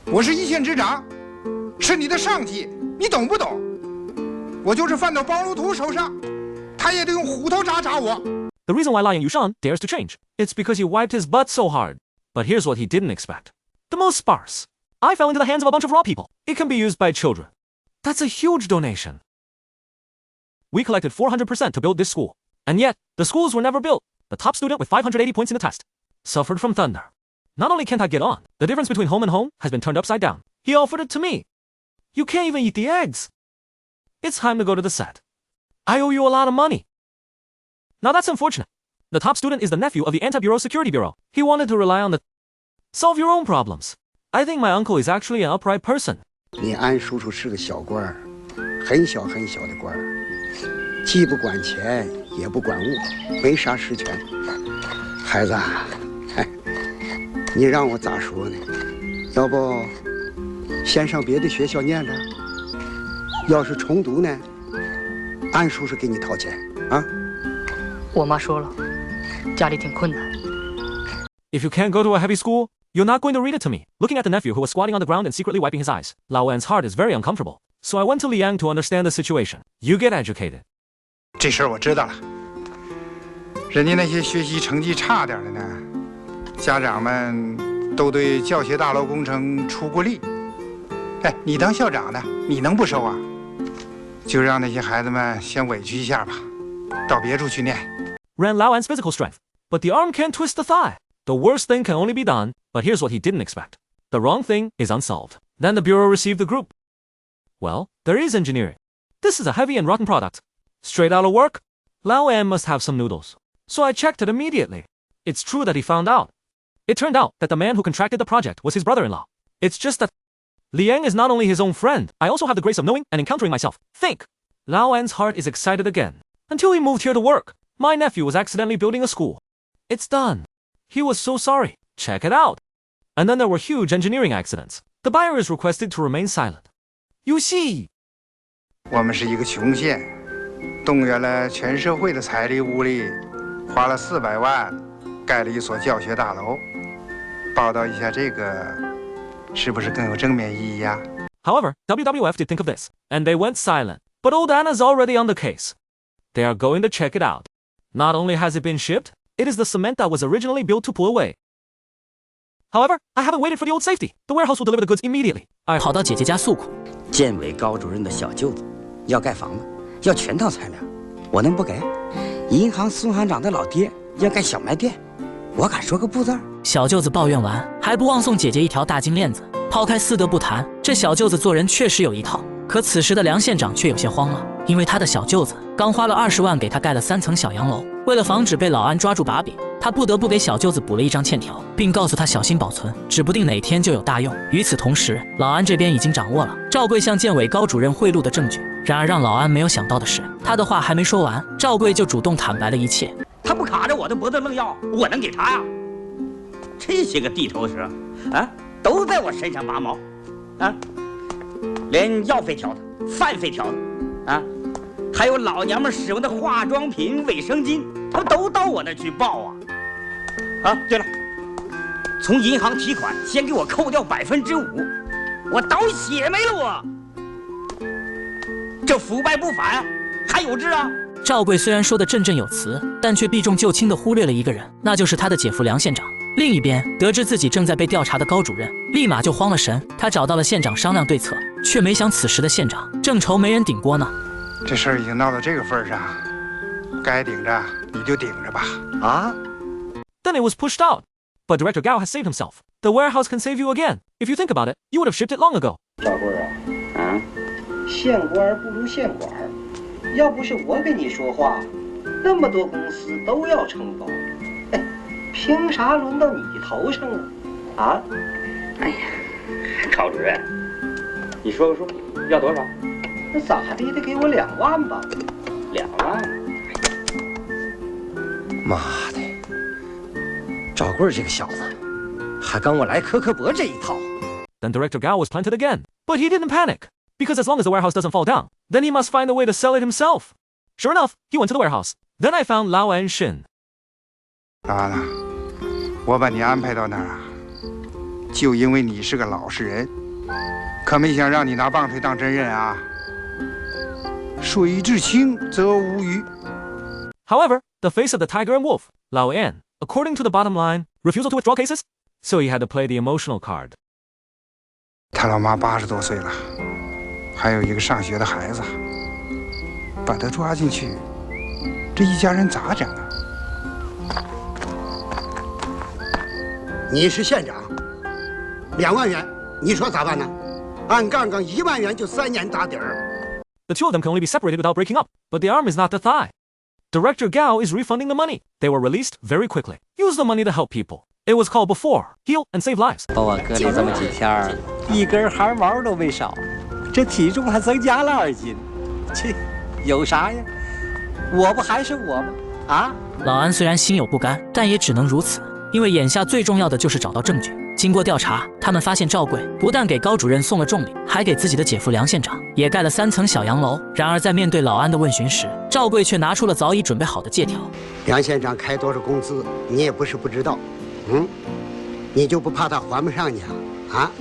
我是一线之长，是你的上级，你懂不懂？我就是犯到包路图手上，他也得用虎头铡铡我。The reason why Ying Huiqing dares to change, it's because he wiped his butt so hard. But here's what he didn't expect. The most sparse. I fell into the hands of a bunch of raw people. It can be used by children. That's a huge donation. We collected 400% to build this school. And yet, the schools were never built. The top student with 580 points in the test suffered from thunder. Not only can't I get on, the difference between home and home has been turned upside down. He offered it to me. You can't even eat the eggs. It's time to go to the set. I owe you a lot of money. Now that's unfortunate. The top student is the nephew of the Anti-Bureau Security Bureau. He wanted to rely on the solve your own problems. I think my uncle is actually an upright person. 你安叔叔是个小官儿，很小很小的官儿，既不管钱也不管物，没啥实权。孩子啊，你让我咋说呢？要不先上别的学校念着？要是重读呢，安叔叔给你掏钱啊。我妈说了，家里挺困难。If you can't go to a heavy school, you're not going to read it to me. Looking at the nephew who was squatting on the ground and secretly wiping his eyes, Lao Wen's heart is very uncomfortable. So I went to Liang to understand the situation. You get educated. 这事儿我知道了。人家那些学习成绩差点的呢，家长们都对教学大楼工程出过力。哎，你当校长的，你能不收啊？就让那些孩子们先委屈一下吧，到别处去念。Ran Lao Wen's physical strength, but the arm can't twist the thigh. The worst thing can only be done, but here's what he didn't expect. The wrong thing is unsolved. Then the Bureau received the group. Well, there is engineering. This is a heavy and rotten product. Straight out of work? Lao Wen must have some noodles. So I checked it immediately. It's true that he found out. It turned out that the man who contracted the project was his brother-in-law. It's just that Liang is not only his own friend, I also have the grace of knowing and encountering myself. Think. Lao Wen's heart is excited again. Until he moved here to work, my nephew was accidentally building a school. It's done. He was so sorry. Check it out. And then there were huge engineering accidents. The buyer is requested to remain silent. You see. 我们是一个穷县，动员了全社会的财力物力，花了400万，盖了一所教学大楼。报道一下这个，是不是更有正面意义呀？ However, WWF did think of this, and they went silent. But old Anna's already on the case. They are going to check it out. Not only has it been shipped, it is the cement that was originally built to pull away. However, I haven't waited for the old safety. The warehouse will deliver the goods immediately. 跑到姐姐家诉苦。建委高主任的小舅子要盖房子，要全套材料，我能不给？银行孙行长的老爹要盖小卖店，我敢说个不字？小舅子抱怨完，还不忘送姐姐一条大金链子。抛开私德不谈，这小舅子做人确实有一套。可此时的梁县长却有些慌了，因为他的小舅子刚花了20万给他盖了3层小洋楼，为了防止被老安抓住把柄，他不得不给小舅子补了一张欠条，并告诉他小心保存，指不定哪天就有大用。与此同时，老安这边已经掌握了赵贵向建委高主任贿赂的证据。然而让老安没有想到的是，他的话还没说完，赵贵就主动坦白了一切。他不卡着我的脖子愣要，我能给他呀？这些个地头蛇啊，都在我身上拔毛啊！连药费条子、饭费条子啊，还有老娘们使用的化妆品、卫生巾，他们都到我那去报啊！啊，对了，从银行提款先给我扣掉5%，我倒血霉了我！这腐败不反，还有治啊！赵贵虽然说的振振有词，但却避重就轻地忽略了一个人，那就是他的姐夫梁县长。另一边，得知自己正在被调查的高主任，立马就慌了神。他找到了县长商量对策，却没想此时的县长正愁没人顶锅呢。这事儿已经闹到这个份上，该顶着你就顶着吧。啊 Then it was pushed out. But Director Gao has saved himself. The warehouse can save you again. If you think about it, you would have shipped it long ago. 赵贵啊，县官不如县管，要不是我跟你说话，那么多公司都要承包。凭啥轮到你头上啊？啊！哎呀，高主任，你说个数，要多少？那咋的也得给我2万吧？2万？妈的，赵贵这个小子，还跟我来磕磕膊这一套。Then Director Gao was planted again. But he didn't panic. Because as long as the warehouse doesn't fall down, then he must find a way to sell it himself. Sure enough, he went to the warehouse. Then I found Lao and Shin. 老安呐，我把你安排到那儿啊，就因为你是个老实人，可没想让你拿棒槌当真人啊！水至清则无鱼。 However, the face of the tiger and wolf, Lao An, according to the bottom line, refusal to withdraw cases, so he had to play the emotional card. 他老妈80多岁了，还有一个上学的孩子，把他抓进去，这一家人咋整啊？你是县长，2万元，你说咋办呢？按杠杠1万元就3年打底儿。 The two of them can only be separated without breaking up, but the arm is not the thigh. Director Gao is refunding the money. They were released very quickly. Use the money to help people. It was called before, heal and save lives. 把我隔离这么几天，一根汗毛都没少，这体重还增加了2斤，切，有啥呀？我不还是我吗？啊！老安虽然心有不甘，但也只能如此，因为眼下最重要的就是找到证据。经过调查，他们发现赵贵不但给高主任送了重礼，还给自己的姐夫梁县长也盖了3层小洋楼。然而，在面对老安的问询时，赵贵却拿出了早已准备好的借条。梁县长开多少工资，你也不是不知道，你就不怕他还不上你啊？啊？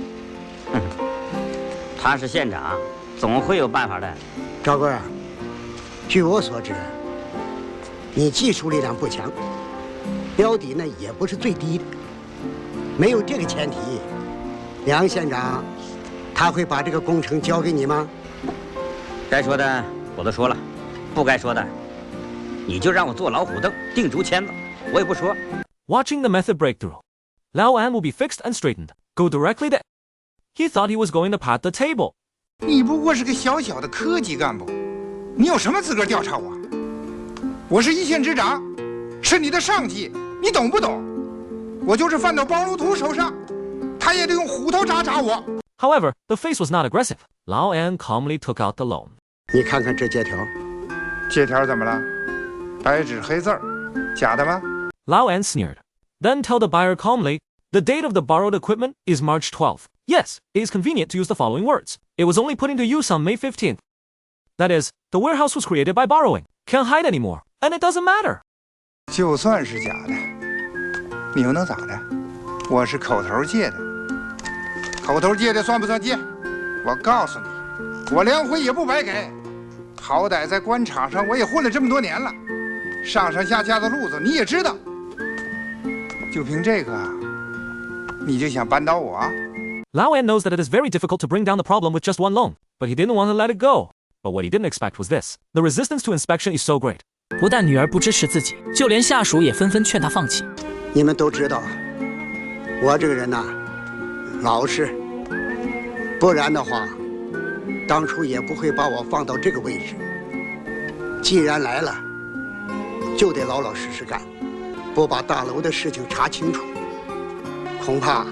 他是县长，总会有办法的。赵贵，据我所知，你技术力量不强，标底呢也不是最低的。没有这个前提，梁县长他会把这个工程交给你吗？该说的我都说了，不该说的，你就让我坐老虎凳，钉竹签子，我也不说。Watching the method breakthrough, Lao An will be fixed and straightened. Go directly to. He thought he was going to pat the table. 你不过是个小小的科级干部，你有什么资格调查我？我是一县之长，是你的上级，你懂不懂？我就是犯到包路图手上，他也得用虎头铡铡我。However, the face was not aggressive. Lao An calmly took out the loan. 你看看这借条，借条怎么了？白纸黑字儿，假的吗？ Lao An sneered. Then tell the buyer calmly, the date of the borrowed equipment is March 12th. Yes, it is convenient to use the following words. It was only put into use on May 15th. That is, the warehouse was created by borrowing. Can't hide anymore, and it doesn't matter. 就算是假的，你又能咋的？我是口头借的，口头借的算不算借？我告诉你，我梁辉也不白给，好歹在官场上我也混了这么多年了，上上下下的路子你也知道。就凭这个，你就想扳倒我啊？ Lao An knows that it is very difficult to bring down the problem with just one loan, but he didn't want to let it go. But what he didn't expect was this. The resistance to inspection is so great. 不但女儿不支持自己，就连下属也纷纷劝他放弃。你们都知道，我这个人呐，老实，不然的话，当初也不会把我放到这个位置。既然来了，就得老老实实干，不把大楼的事情查清楚，恐怕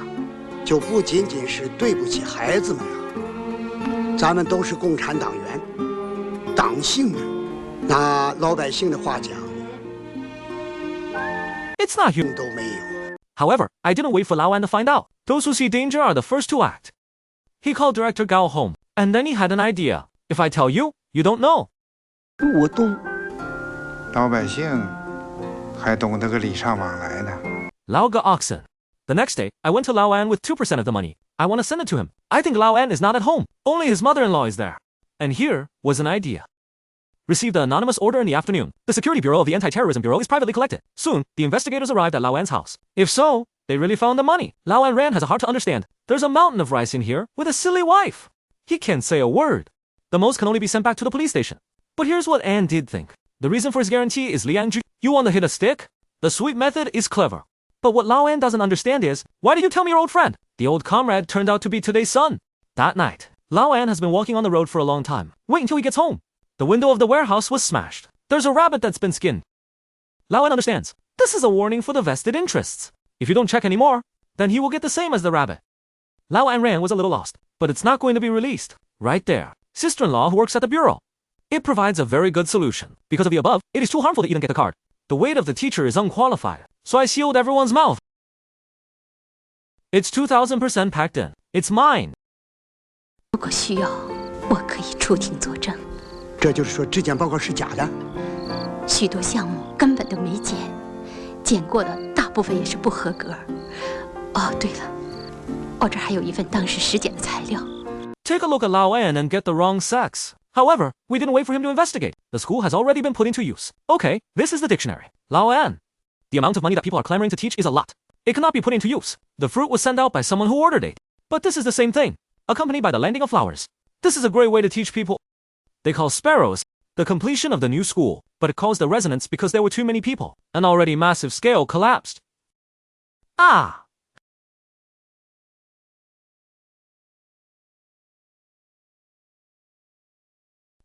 就不仅仅是对不起孩子们了。咱们都是共产党员，党性呢，拿老百姓的话讲， It's not human. 都没有。 However, I didn't wait for Lao An to find out. Those who see danger are the first to act. He called Director Gao home, and then he had an idea. If I tell you, you don't know. 我懂。老百姓还懂得个礼尚往来呢。 Lao got oxen. The next day, I went to Lao An with 2% of the money. I want to send it to him. I think Lao An is not at home. Only his mother-in-law is there. And here was an idea. Received the anonymous order in the afternoon. The Security Bureau of the Anti-Terrorism Bureau is privately collected. Soon, the investigators arrived at Lao An's house. If so, they really found the money. Lao An Ran has a heart to understand. There's a mountain of rice in here with a silly wife. He can't say a word. The most can only be sent back to the police station. But here's what An did think. The reason for his guarantee is Liang Ju. You want to hit a stick? The sweet method is clever. But what Lao An doesn't understand is, why did you tell me your old friend? The old comrade turned out to be today's son. That night, Lao An has been walking on the road for a long time. Wait until he gets home. The window of the warehouse was smashed. There's a rabbit that's been skinned. Lao An understands. This is a warning for the vested interests. If you don't check anymore, then he will get the same as the rabbit. Lao An Ran was a little lost, but it's not going to be released. Right there. Sister-in-law who works at the bureau. It provides a very good solution. Because of the above, it is too harmful to even get the card. The weight of the teacher is unqualified, so I sealed everyone's mouth. It's 2000% packed in. It's mine. 如果需要，我可以出庭作证。这就是说，质检报告是假的。许多项目根本都没检，检过的大部分也是不合格。哦，对了，哦，这还有一份当时尸检的材料。Take a look at Lao An and get the wrong sex. However, we didn't wait for him to investigate. The school has already been put into use. Okay, this is the dictionary. Lao An. The amount of money that people are clamoring to teach is a lot. It cannot be put into use. The fruit was sent out by someone who ordered it. But this is the same thing, accompanied by the landing of flowers. This is a great way to teach people. They call sparrows the completion of the new school, but it caused a resonance because there were too many people. An already massive scale collapsed. Ah!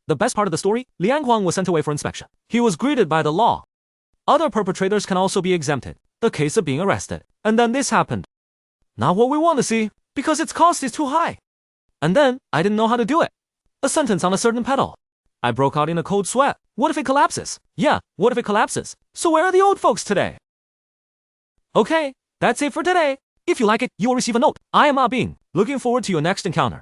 The best part of the story, Liang Huang was sent away for inspection. He was greeted by the law. Other perpetrators can also be exempted, the case of being arrested. And then this happened. Not what we want to see, because its cost is too high. And then, I didn't know how to do it. A sentence on a certain pedal. I broke out in a cold sweat. What if it collapses? Yeah, what if it collapses? So where are the old folks today? Okay, that's it for today. If you like it, you will receive a note. I am Ah Bing. Looking forward to your next encounter.